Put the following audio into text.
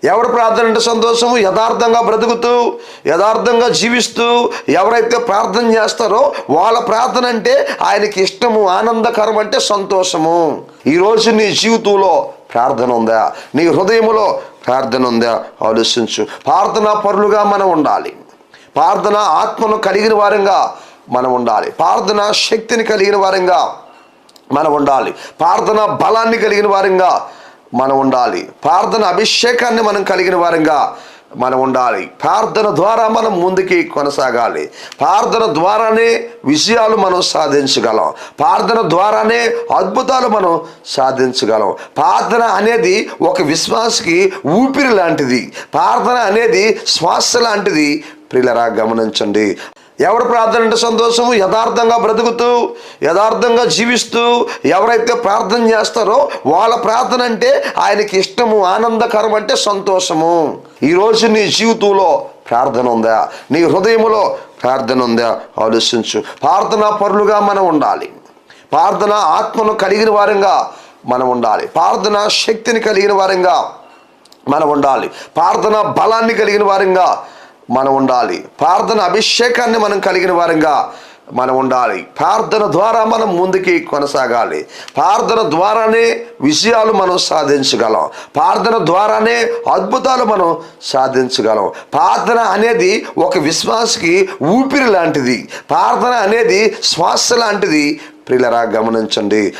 ఎవరు ప్రార్థన అంటే సంతోషము? యథార్థంగా బ్రతుకుతూ యథార్థంగా జీవిస్తూ ఎవరైతే ప్రార్థన చేస్తారో వాళ్ళ ప్రార్థన అంటే ఆయనకి ఇష్టము, ఆనందకరం, అంటే సంతోషము. ఈరోజు నీ జీవితంలో ప్రార్థన ఉందా? నీ హృదయంలో ప్రార్థన ఉందా? ఆలోచించు. ప్రార్థనా పరులుగా మనం ఉండాలి. ప్రార్థన ఆత్మను కలిగిన వారంగా మనం ఉండాలి. ప్రార్థన శక్తిని కలిగిన వారంగా మనం ఉండాలి. ప్రార్థన బలాన్ని కలిగిన వారంగా మనం ఉండాలి. ప్రార్థన అభిషేకాన్ని మనం కలిగిన వారంగా మనం ఉండాలి. ప్రార్థన ద్వారా మనం ముందుకి కొనసాగాలి. ప్రార్థన ద్వారానే విజయాలు మనం సాధించగలం. ప్రార్థన ద్వారానే అద్భుతాలు మనం సాధించగలం. ప్రార్థన అనేది ఒక విశ్వాసకి ఊపిరి లాంటిది. ప్రార్థన అనేది శ్వాస లాంటిది. ప్రియులారా, గమనించండి. ఎవరు ప్రార్థన అంటే సంతోషము? యథార్థంగా బ్రతుకుతూ యథార్థంగా జీవిస్తూ ఎవరైతే ప్రార్థన చేస్తారో వాళ్ళ ప్రార్థన అంటే ఆయనకి ఇష్టము, ఆనందకరం, అంటే సంతోషము. ఈరోజు నీ జీవితంలో ప్రార్థన ఉందా? నీ హృదయంలో ప్రార్థన ఉందా? ఆలోచించు. ప్రార్థనా పరులుగా మనం ఉండాలి. ప్రార్థన ఆత్మను కలిగిన వారంగా మనం ఉండాలి. ప్రార్థన శక్తిని కలిగిన వారంగా మనం ఉండాలి. ప్రార్థన బలాన్ని కలిగిన వారంగా మనం ఉండాలి. ప్రార్థన అభిషేకాన్ని మనం కలిగిన వారంగా మనం ఉండాలి. ప్రార్థన ద్వారా మనం ముందుకి కొనసాగాలి. ప్రార్థన ద్వారానే విజయాలు మనం సాధించగలం. ప్రార్థన ద్వారానే అద్భుతాలు మనం సాధించగలం. ప్రార్థన అనేది ఒక విశ్వాసకి ఊపిరి లాంటిది. ప్రార్థన అనేది శ్వాస లాంటిది. ప్రియులారా, గమనించండి.